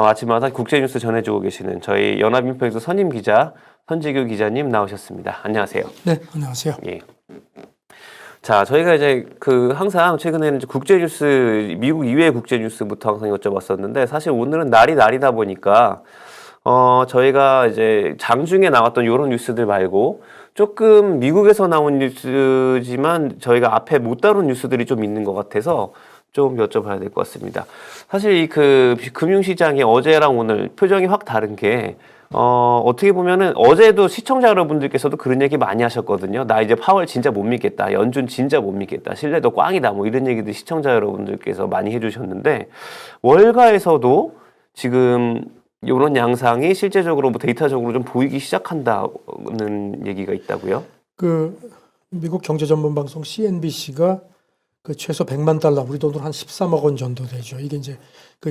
아침마다 국제뉴스 전해주고 계시는 저희 연합인포엑스 선임 기자 선지규 기자님 나오셨습니다. 안녕하세요. 네, 안녕하세요. 예. 자, 저희가 이제 항상 최근에는 이제 국제뉴스, 미국 이외의 국제뉴스부터 항상 여쭤봤었는데 사실 오늘은 날이다 보니까 저희가 이제 장중에 나왔던 이런 뉴스들 말고 조금 미국에서 나온 뉴스지만 저희가 앞에 못 다룬 뉴스들이 좀 있는 것 같아서 좀 여쭤봐야 될 것 같습니다. 사실 이 금융시장이 어제랑 오늘 표정이 확 다른 게 어떻게 보면은 어제도 시청자 여러분들께서도 그런 얘기 많이 하셨거든요. 나 이제 파월 진짜 못 믿겠다. 연준 진짜 못 믿겠다. 신뢰도 꽝이다. 뭐 이런 얘기들 시청자 여러분들께서 많이 해주셨는데 월가에서도 지금 이런 양상이 실제적으로 뭐 데이터적으로 좀 보이기 시작한다는 얘기가 있다고요? 미국 경제 전문 방송 CNBC가 최소 100만 달러, 우리 돈으로 한 13억 원 정도 되죠. 이게 이제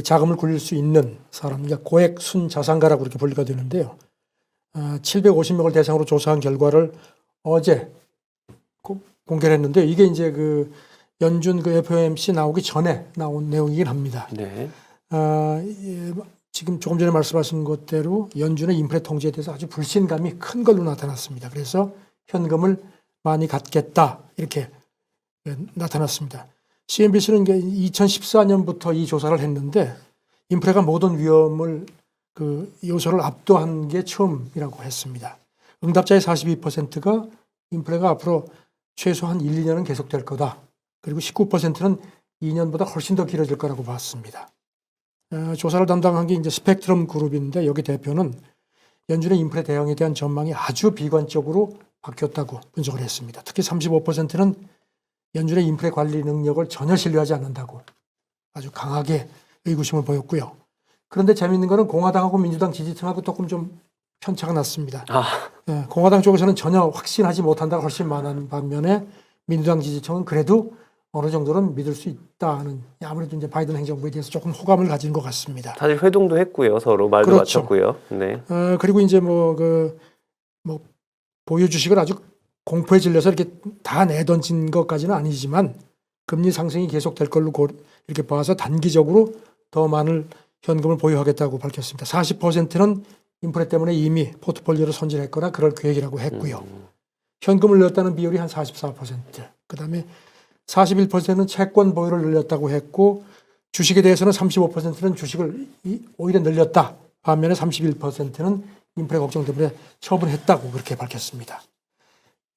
자금을 굴릴 수 있는 사람, 그러니까 고액 순자산가라고 이렇게 분류가 되는데요. 750명을 대상으로 조사한 결과를 어제 공개를 했는데 이게 이제 연준 FOMC 나오기 전에 나온 내용이긴 합니다. 네. 지금 조금 전에 말씀하신 것대로 연준의 인플레 통제에 대해서 아주 불신감이 큰 걸로 나타났습니다. 그래서 현금을 많이 갖겠다 이렇게 나타났습니다. CNBC는 2014년부터 이 조사를 했는데 인플레가 모든 위험을 요소를 압도한 게 처음이라고 했습니다. 응답자의 42%가 인플레가 앞으로 최소한 1, 2년은 계속될 거다. 그리고 19%는 2년보다 훨씬 더 길어질 거라고 봤습니다. 조사를 담당한 게 이제 스펙트럼 그룹인데 여기 대표는 연준의 인플레 대응에 대한 전망이 아주 비관적으로 바뀌었다고 분석을 했습니다. 특히 35%는 연준의 인플레 관리 능력을 전혀 신뢰하지 않는다고 아주 강하게 의구심을 보였고요. 그런데 재미있는 거는 공화당하고 민주당 지지층하고 조금 좀 편차가 났습니다. 공화당 쪽에서는 전혀 확신하지 못한다가 훨씬 많은 반면에 민주당 지지층은 그래도 어느 정도는 믿을 수 있다는, 아무래도 이제 바이든 행정부에 대해서 조금 호감을 가진 것 같습니다. 사실 회동도 했고요. 서로 말도 그렇죠. 맞췄고요. 네. 그리고 이제 보유 주식을 아주 공포에 질려서 이렇게 다 내던진 것까지는 아니지만 금리 상승이 계속될 걸로 이렇게 봐서 단기적으로 더 많은 현금을 보유하겠다고 밝혔습니다. 40%는 인플레 때문에 이미 포트폴리오를 손질했거나 그럴 계획이라고 했고요. 현금을 늘렸다는 비율이 한 44%. 그다음에 41%는 채권 보유를 늘렸다고 했고 주식에 대해서는 35%는 주식을 오히려 늘렸다. 반면에 31%는 인플레 걱정 때문에 처분했다고 그렇게 밝혔습니다.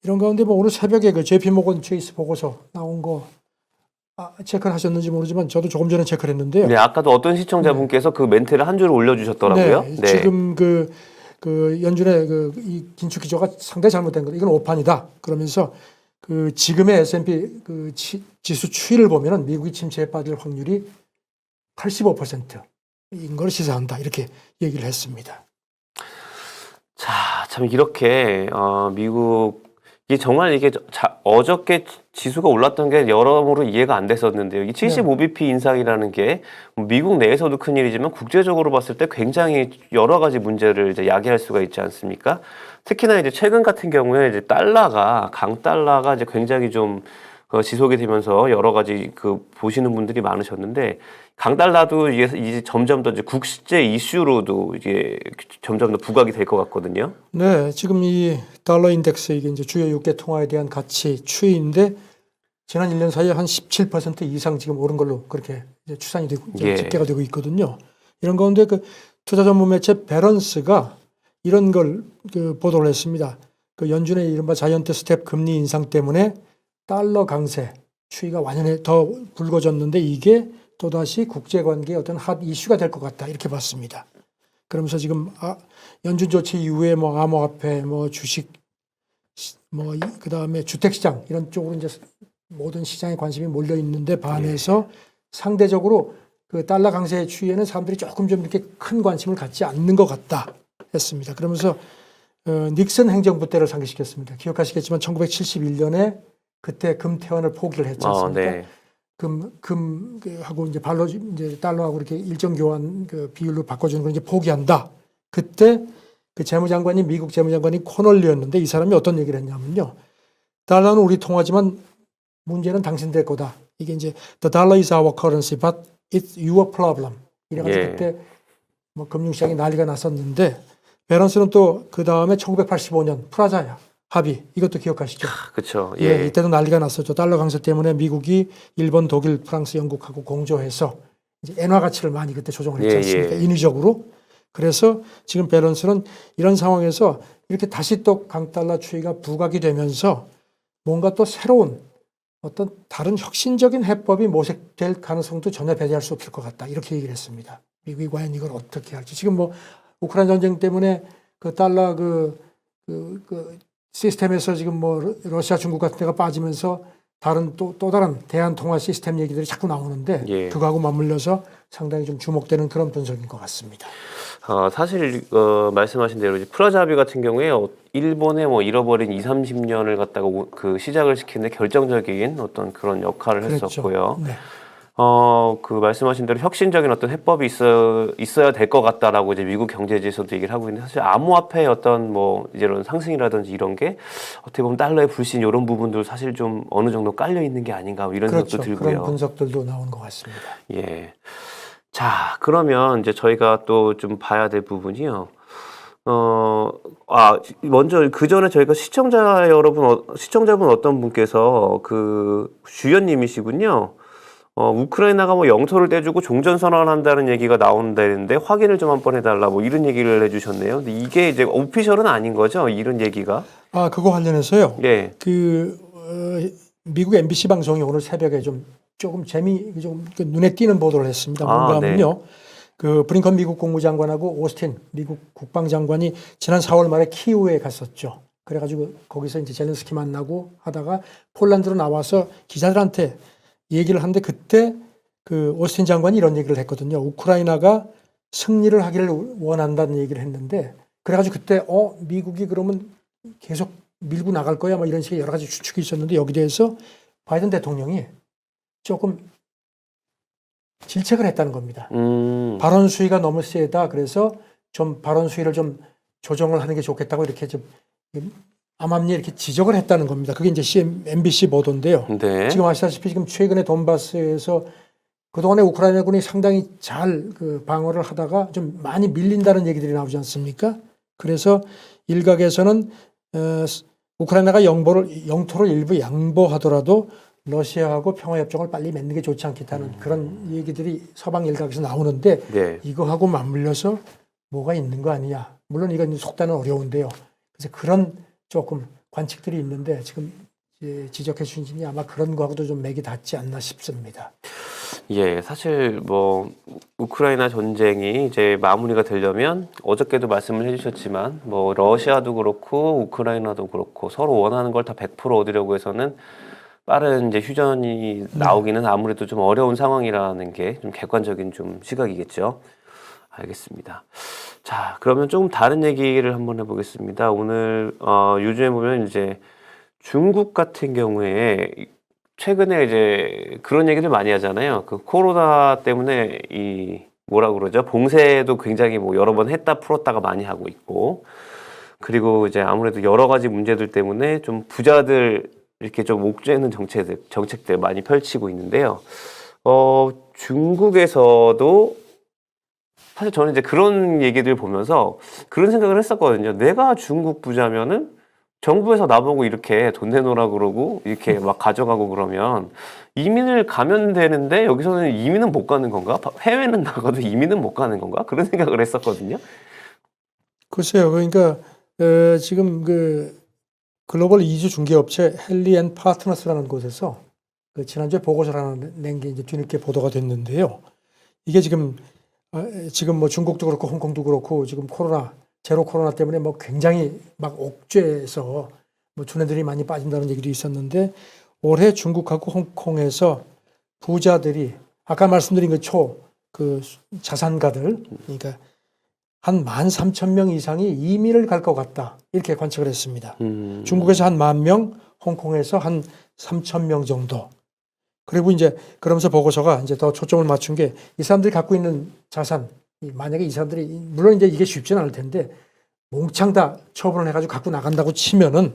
이런 가운데 오늘 새벽에 JP모건 체이스 보고서 나온 거 체크를 하셨는지 모르지만 저도 조금 전에 체크를 했는데요. 네, 아까도 어떤 시청자분께서 그 멘트를 한 줄 올려주셨더라고요. 네, 지금 연준의 이 긴축 기조가 상당히 잘못된 거다. 이건 오판이다. 그러면서 지금의 S&P 지수 추이를 보면은 미국이 침체에 빠질 확률이 85%인 걸 시사한다. 이렇게 얘기를 했습니다. 자, 참 이렇게 이게 정말 어저께 지수가 올랐던 게 여러모로 이해가 안 됐었는데요. 이 75bp 인상이라는 게 미국 내에서도 큰일이지만 국제적으로 봤을 때 굉장히 여러 가지 문제를 이제 야기할 수가 있지 않습니까? 특히나 이제 최근 같은 경우에 이제 강달러가 이제 굉장히 좀 지속이 되면서 여러 가지 보시는 분들이 많으셨는데 강달러도 이제 점점 더 이제 국제 이슈로도 이게 점점 더 부각이 될 것 같거든요. 네, 지금 이 달러 인덱스 이게 이제 주요 6개 통화에 대한 가치 추이인데 지난 1년 사이에 한 17% 이상 지금 오른 걸로 그렇게 이제 추산이 되고 집계가 되고 있거든요. 이런 가운데 투자 전문 매체 배런스가 이런 걸 보도를 했습니다. 연준의 이른바 자이언트 스텝 금리 인상 때문에 달러 강세 추이가 완연히 더 굵어졌는데 이게 또다시 국제관계의 어떤 핫 이슈가 될 것 같다 이렇게 봤습니다. 그러면서 지금 연준 조치 이후에 암호화폐, 주식, 그다음에 주택시장 이런 쪽으로 이제 모든 시장에 관심이 몰려 있는데 반해서 상대적으로 달러 강세 추이에는 사람들이 조금 좀 이렇게 큰 관심을 갖지 않는 것 같다 했습니다. 그러면서 닉슨 행정부 때를 상기시켰습니다. 기억하시겠지만 1971년에 그때 금태환을 포기를 했지 않습니까? 금하고 이제 달러하고 이렇게 일정 교환 비율로 바꿔주는 걸 이제 포기한다. 그때 미국 재무장관이 코널리였는데 이 사람이 어떤 얘기를 했냐면요. 달러는 우리 통화지만 문제는 당신들 거다. 이게 이제 the dollar is our currency, but it's your problem. 이래가지고 그때 뭐 금융시장이 난리가 났었는데 밸런스는 또 그 다음에 1985년 프라자 합의 이것도 기억하시죠? 그렇죠. 예, 이때도 난리가 났었죠. 달러 강세 때문에 미국이 일본, 독일, 프랑스, 영국하고 공조해서 이제 엔화 가치를 많이 그때 조정을 했지 않습니까? 인위적으로. 그래서 지금 밸런스는 이런 상황에서 이렇게 다시 또 강달러 추이가 부각이 되면서 뭔가 또 새로운 어떤 다른 혁신적인 해법이 모색될 가능성도 전혀 배제할 수 없을 것 같다. 이렇게 얘기를 했습니다. 미국이 과연 이걸 어떻게 할지. 지금 뭐 우크라이나 전쟁 때문에 그 달러 그 시스템에서 지금 뭐 러시아, 중국 같은 데가 빠지면서 다른 또 다른 대한 통화 시스템 얘기들이 자꾸 나오는데 그거하고 맞물려서 상당히 좀 주목되는 그런 분석인 것 같습니다. 사실 말씀하신 대로 이제 프라자 합의 같은 경우에 일본의 뭐 잃어버린 20, 30년을 갖다가 그 시작을 시키는 데 결정적인 어떤 그런 역할을 그랬죠. 했었고요. 네. 그 말씀하신 대로 혁신적인 어떤 해법이 있어야 될 것 같다라고 이제 미국 경제지에서도 얘기를 하고 있는데 사실 암호화폐의 어떤 뭐 이런 상승이라든지 이런 게 어떻게 보면 달러의 불신 이런 부분도 사실 좀 어느 정도 깔려 있는 게 아닌가 이런 그렇죠. 생각도 들고요. 그런 분석들도 나오는 것 같습니다. 예. 자, 그러면 이제 저희가 또 좀 봐야 될 부분이요. 먼저 그 전에 저희가 시청자분 어떤 분께서 그 주연님이시군요. 우크라이나가 뭐 영토를 떼주고 종전선언한다는 얘기가 나온다는데 확인을 좀 한번 해달라 뭐 이런 얘기를 해주셨네요. 근데 이게 이제 오피셜은 아닌 거죠? 이런 얘기가? 그거 관련해서요. 예. 미국 MBC 방송이 오늘 새벽에 조금 눈에 띄는 보도를 했습니다. 뭔가 하면요. 그 브링컨 미국 국무장관하고 오스틴 미국 국방장관이 지난 4월 말에 키우에 갔었죠. 그래가지고 거기서 이제 젤렌스키 만나고 하다가 폴란드로 나와서 기자들한테 얘기를 하는데 그때 그 오스틴 장관이 이런 얘기를 했거든요. 우크라이나가 승리를 하기를 원한다는 얘기를 했는데 그래가지고 그때 미국이 그러면 계속 밀고 나갈 거야 뭐 이런 식의 여러 가지 추측이 있었는데 여기 대해서 바이든 대통령이 조금 질책을 했다는 겁니다. 발언 수위가 너무 세다. 그래서 좀 발언 수위를 좀 조정을 하는 게 좋겠다고 이렇게 좀 암암리에 이렇게 지적을 했다는 겁니다. 그게 이제 MBC 보도인데요. 네. 지금 아시다시피 지금 최근에 돈바스에서 그동안에 우크라이나군이 상당히 잘 그 방어를 하다가 좀 많이 밀린다는 얘기들이 나오지 않습니까? 그래서 일각에서는 우크라이나가 영토를 일부 양보하더라도 러시아하고 평화협정을 빨리 맺는 게 좋지 않겠다는 그런 얘기들이 서방 일각에서 나오는데 이거하고 맞물려서 뭐가 있는 거 아니냐. 물론 이건 속단은 어려운데요. 그래서 그런 조금 관측들이 있는데 지금 지적해 주신 아마 그런 거하고도 좀 맥이 닿지 않나 싶습니다. 예, 사실 뭐 우크라이나 전쟁이 이제 마무리가 되려면 어저께도 말씀을 해주셨지만 뭐 러시아도 그렇고 우크라이나도 그렇고 서로 원하는 걸 다 100% 얻으려고 해서는 빠른 이제 휴전이 나오기는 아무래도 좀 어려운 상황이라는 게 좀 객관적인 좀 시각이겠죠. 알겠습니다. 자, 그러면 조금 다른 얘기를 한번 해보겠습니다. 오늘 요즘에 보면 이제 중국 같은 경우에 최근에 이제 그런 얘기를 많이 하잖아요. 그 코로나 때문에 뭐라 그러죠? 봉쇄도 굉장히 뭐 여러 번 했다 풀었다가 많이 하고 있고, 그리고 이제 아무래도 여러 가지 문제들 때문에 좀 부자들 이렇게 좀 옥죄는 정책들 많이 펼치고 있는데요. 중국에서도 사실 저는 이제 그런 얘기들 보면서 그런 생각을 했었거든요. 내가 중국 부자면은 정부에서 나보고 이렇게 돈 내놓으라 그러고 이렇게 막 가져가고 그러면 이민을 가면 되는데 여기서는 이민은 못 가는 건가? 해외는 나가도 이민은 못 가는 건가? 그런 생각을 했었거든요. 글쎄요. 그러니까 지금 그 글로벌 이주 중개업체 헨리 앤 파트너스라는 곳에서 그 지난주에 보고서를 하나 낸 게 이제 뒤늦게 보도가 됐는데요. 이게 지금 뭐 중국도 그렇고 홍콩도 그렇고 지금 제로 코로나 때문에 뭐 굉장히 막 옥죄에서 뭐 주네들이 많이 빠진다는 얘기도 있었는데 올해 중국하고 홍콩에서 부자들이 아까 말씀드린 그 자산가들 그러니까 한 13,000명 이상이 이민을 갈 것 같다. 이렇게 관측을 했습니다. 중국에서 한 10,000명, 홍콩에서 한 3,000명 정도. 그리고 이제 그러면서 보고서가 이제 더 초점을 맞춘 게 이 사람들이 갖고 있는 자산, 만약에 이 사람들이, 물론 이제 이게 쉽지는 않을 텐데 몽창 다 처분을 해가지고 갖고 나간다고 치면은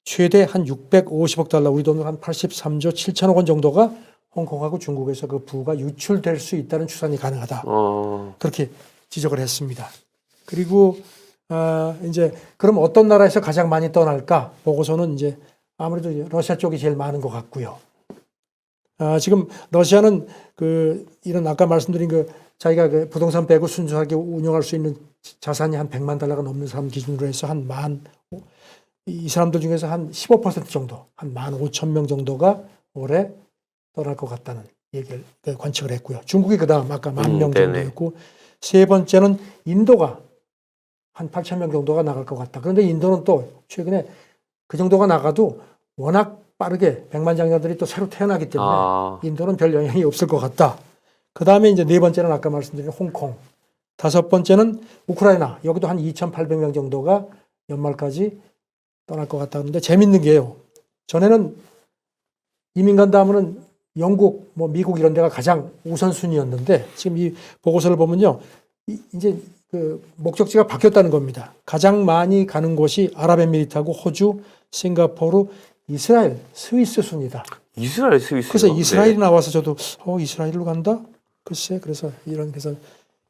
최대 한 650억 달러, 우리 돈으로 한 83조 7천억 원 정도가 홍콩하고 중국에서 그 부가 유출될 수 있다는 추산이 가능하다. 그렇게 지적을 했습니다. 그리고 이제 그럼 어떤 나라에서 가장 많이 떠날까 보고서는 이제 아무래도 러시아 쪽이 제일 많은 것 같고요. 지금 러시아는 이런 아까 말씀드린 자기가 부동산 빼고 순수하게 운영할 수 있는 자산이 한 100만 달러가 넘는 사람 기준으로 해서 이 사람들 중에서 한 15% 정도, 한 15,000명 정도가 올해 떠날 것 같다는 얘기를 관측을 했고요. 중국이 그다음 아까 10,000명 정도였고 세 번째는 인도가 한 8,000명 정도가 나갈 것 같다. 그런데 인도는 또 최근에 그 정도가 나가도 워낙 빠르게 백만장자들이 또 새로 태어나기 때문에 인도는 별 영향이 없을 것 같다. 그 다음에 이제 네 번째는 아까 말씀드린 홍콩. 다섯 번째는 우크라이나. 여기도 한 2,800명 정도가 연말까지 떠날 것 같다는데 재밌는 게요. 전에는 이민 간다 하면은 영국, 미국 이런 데가 가장 우선순위였는데 지금 이 보고서를 보면요. 이제 목적지가 바뀌었다는 겁니다. 가장 많이 가는 곳이 아랍에미리트하고 호주, 싱가포르, 이스라엘, 스위스 순이다. 이스라엘, 스위스. 그래서 이스라엘이 나와서 저도 이스라엘로 간다? 글쎄, 그래서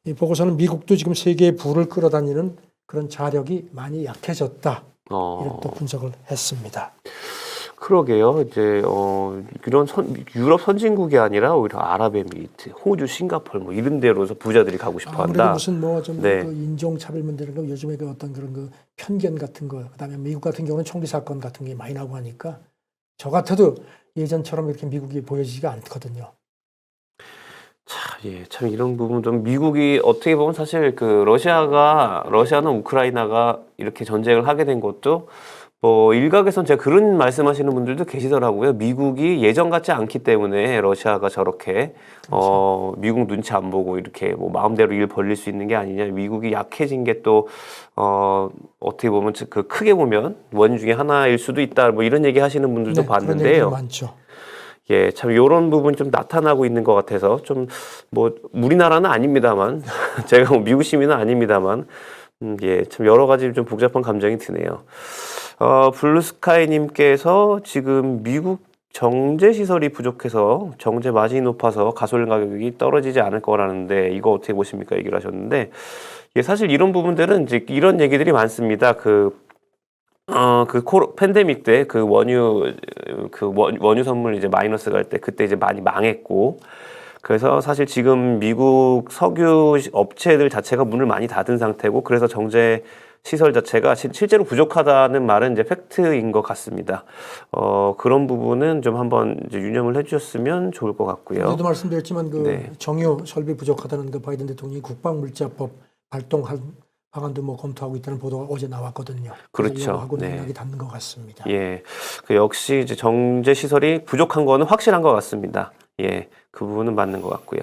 이 보고서는 미국도 지금 세계의 부를 끌어다니는 그런 자력이 많이 약해졌다. 이런 또 분석을 했습니다. 그러게요. 이제 이런 유럽 선진국이 아니라 오히려 아랍에미리트, 호주, 싱가포르 이런 데로서 부자들이 가고 싶어한다. 아무래도 무슨 인종차별 문제라고 요즘에 어떤 그런 편견 같은 거, 그다음에 미국 같은 경우는 총기 사건 같은 게 많이 나고 하니까 저 같아도 예전처럼 이렇게 미국이 보여지지가 않거든요. 참 이런 부분 좀 미국이 어떻게 보면 사실 러시아는 우크라이나가 이렇게 전쟁을 하게 된 것도 일각에선 제가 그런 말씀하시는 분들도 계시더라고요. 미국이 예전 같지 않기 때문에 러시아가 저렇게 미국 눈치 안 보고 이렇게 마음대로 일 벌릴 수 있는 게 아니냐. 미국이 약해진 게 또 어떻게 보면 크게 보면 원인 중에 하나일 수도 있다. 이런 얘기 하시는 분들도 봤는데요. 그런 많죠. 참 이런 부분이 좀 나타나고 있는 것 같아서 좀 우리나라는 아닙니다만 제가 미국 시민은 아닙니다만 참 여러 가지 좀 복잡한 감정이 드네요. 블루스카이님께서 지금 미국 정제 시설이 부족해서 정제 마진이 높아서 가솔린 가격이 떨어지지 않을 거라는데 이거 어떻게 보십니까? 얘기를 하셨는데 사실 이런 부분들은 이제 이런 얘기들이 많습니다. 팬데믹 때 원유 선물 이제 마이너스 갈 때 그때 이제 많이 망했고 그래서 사실 지금 미국 석유 업체들 자체가 문을 많이 닫은 상태고 그래서 정제 시설 자체가 실제로 부족하다는 말은 이제 팩트인 것 같습니다. 그런 부분은 좀 한번 이제 유념을 해주셨으면 좋을 것 같고요. 저도 말씀드렸지만 정유 설비 부족하다는 바이든 대통령이 국방물자법 발동한 방안도 검토하고 있다는 보도가 어제 나왔거든요. 그렇죠. 하고 맥락이 닿는 것 같습니다. 역시 이제 정제 시설이 부족한 거는 확실한 것 같습니다. 그 부분은 맞는 것 같고요.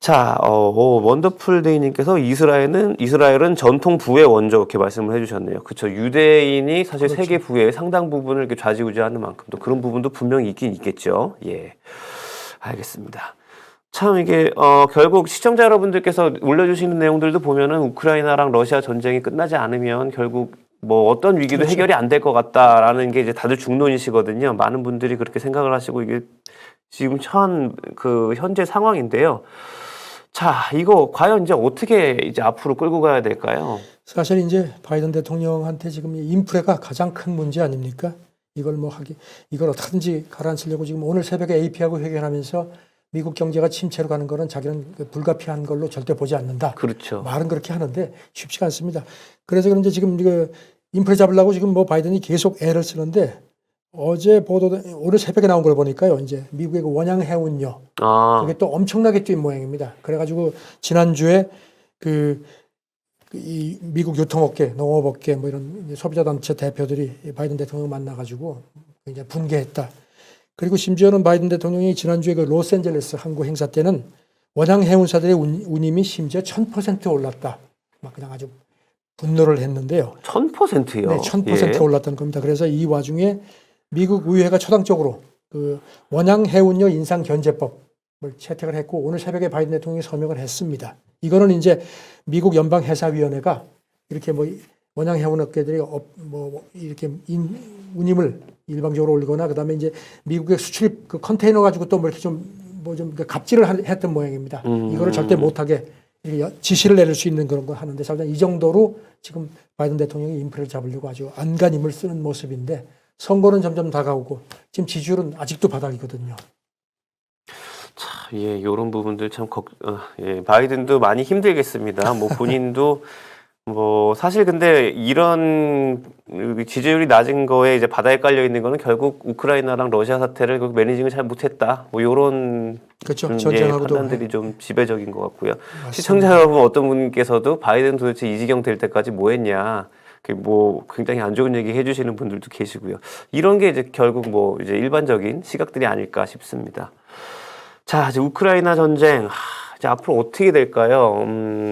자, 원더풀데이님께서 이스라엘은 전통 부의 원조 이렇게 말씀을 해주셨네요. 그렇죠. 유대인이 사실 세계 부의 상당 부분을 이렇게 좌지우지하는 만큼 또 그런 부분도 분명히 있긴 있겠죠. 알겠습니다. 참 이게 결국 시청자 여러분들께서 올려주시는 내용들도 보면은 우크라이나랑 러시아 전쟁이 끝나지 않으면 결국 어떤 위기도 해결이 안 될 것 같다라는 게 이제 다들 중론이시거든요. 많은 분들이 그렇게 생각을 하시고 이게 지금 현재 상황인데요. 자, 이거 과연 이제 어떻게 이제 앞으로 끌고 가야 될까요? 사실 이제 바이든 대통령한테 지금 인플레가 가장 큰 문제 아닙니까? 이걸 어떻게든지 가라앉히려고 지금 오늘 새벽에 AP하고 회견하면서 미국 경제가 침체로 가는 거는 자기는 불가피한 걸로 절대 보지 않는다. 그렇죠. 말은 그렇게 하는데 쉽지가 않습니다. 그래서 그런지 지금 인플레 잡으려고 지금 바이든이 계속 애를 쓰는데 어제 오늘 새벽에 나온 걸 보니까요. 이제 미국의 원양 해운료 그게 또 엄청나게 뛴 모양입니다. 그래가지고 지난주에 이 미국 유통업계, 농업업계 이런 소비자 단체 대표들이 바이든 대통령 만나가지고 굉장히 분개했다. 그리고 심지어는 바이든 대통령이 지난주에 로스앤젤레스 항구 행사 때는 원양 해운사들의 운임이 심지어 1000% 올랐다. 그냥 아주 분노를 했는데요. 1000%요? 네, 1000% 올랐다는 겁니다. 그래서 이 와중에 미국 의회가 초당적으로 원양 해운료 인상 견제법을 채택을 했고 오늘 새벽에 바이든 대통령이 서명을 했습니다. 이거는 이제 미국 연방해사위원회가 이렇게 원양 해운 업계들이 이렇게 운임을 일방적으로 올리거나 그다음에 이제 미국의 수출입 컨테이너 가지고 또 이렇게 좀 갑질을 했던 모양입니다. 이거를 절대 못하게 이렇게 지시를 내릴 수 있는 그런 걸 하는데 사실 이 정도로 지금 바이든 대통령이 인플레를 잡으려고 아주 안간힘을 쓰는 모습인데 선거는 점점 다가오고 지금 지지율은 아직도 바닥이거든요. 예, 요런 부분들 참 예, 바이든도 많이 힘들겠습니다. 뭐 본인도 뭐 사실 근데 이런 지지율이 낮은 거에 이제 바닥에 깔려 있는 거는 결국 우크라이나랑 러시아 사태를 결국 매니징을 잘 못했다. 뭐 요런 그렇죠. 예, 전쟁하고도 판단들이 좀 지배적인 것 같고요. 맞습니다. 시청자 여러분 어떤 분께서도 바이든 도대체 이 지경 될 때까지 뭐 했냐. 뭐 굉장히 안 좋은 얘기 해주시는 분들도 계시고요. 이런 게 이제 결국 뭐 이제 일반적인 시각들이 아닐까 싶습니다. 자, 이제 우크라이나 전쟁. 이제 앞으로 어떻게 될까요?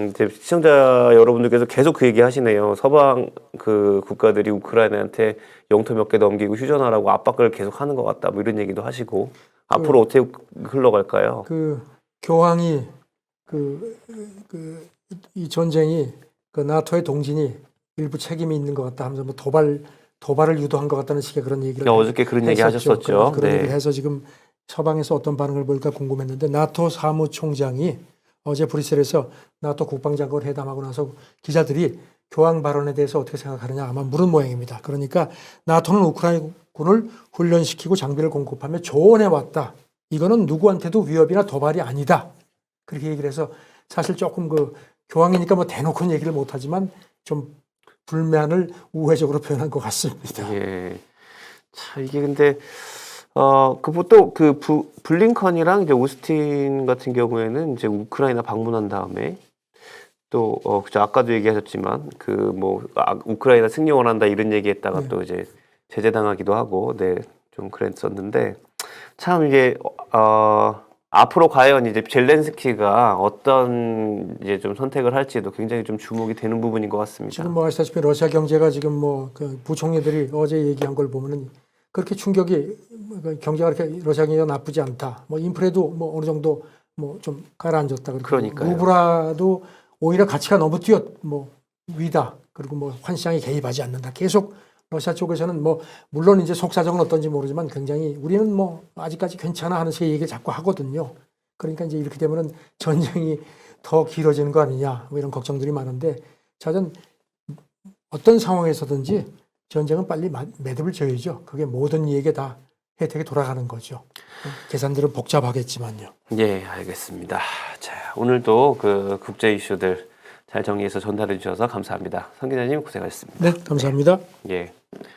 이제 시청자 여러분들께서 계속 그 얘기 하시네요. 서방 그 국가들이 우크라이나한테 영토 몇 개 넘기고 휴전하라고 압박을 계속 하는 것 같다. 뭐 이런 얘기도 하시고. 앞으로 어떻게 흘러갈까요? 그 교황이 이 전쟁이 그 나토의 동진이 일부 책임이 있는 것 같다 하면서 뭐 도발을 유도한 것 같다는 식의 그런 얘기를 어저께 그런 얘기 했었죠. 하셨었죠. 그런 네. 얘기를 해서 지금 서방에서 어떤 반응을 보일까 궁금했는데 나토 사무총장이 어제 브뤼셀에서 나토 국방장관 회담하고 나서 기자들이 교황 발언에 대해서 어떻게 생각하느냐 아마 물은 모양입니다. 그러니까 나토는 우크라이나군을 훈련시키고 장비를 공급하며 조언해 왔다. 이거는 누구한테도 위협이나 도발이 아니다. 그렇게 얘기를 해서 사실 조금 그 교황이니까 뭐 대놓고는 얘기를 못하지만 좀 불만을 우회적으로 표현한 것 같습니다. 예. 자, 이게 근데 보통 블링컨이랑 이제 오스틴 같은 경우에는 이제 우크라이나 방문한 다음에 또 그죠, 아까도 얘기하셨지만 우크라이나 승리 원한다 이런 얘기했다가 네. 또 이제 제재당하기도 하고 좀 그랬었는데 참 이게 앞으로 과연 이제 젤렌스키가 어떤 이제 좀 선택을 할지도 굉장히 좀 주목이 되는 부분인 것 같습니다. 지금 뭐 아시다시피 러시아 경제가 지금 뭐 그 부총리들이 어제 얘기한 걸 보면은 그렇게 충격이 경제가 그렇게 러시아 경제가 나쁘지 않다. 뭐 인플레도 뭐 어느 정도 뭐 좀 가라앉았다. 그러니까요. 루브라도 오히려 가치가 너무 위다. 그리고 뭐 환시장에 개입하지 않는다. 계속 러시아 쪽에서는 뭐 물론 이제 속사정은 어떤지 모르지만 굉장히 우리는 뭐 아직까지 괜찮아 하는 식의 얘기를 자꾸 하거든요. 그러니까 이제 이렇게 되면은 전쟁이 더 길어지는 거 아니냐 뭐 이런 걱정들이 많은데 저는 어떤 상황에서든지 전쟁은 빨리 매듭을 져야죠. 그게 모든 이에게 다 혜택이 돌아가는 거죠. 계산들은 복잡하겠지만요. 예, 알겠습니다. 자, 오늘도 그 국제 이슈들 잘 정리해서 전달해 주셔서 감사합니다. 성 기자님 고생하셨습니다. 네, 감사합니다. 예.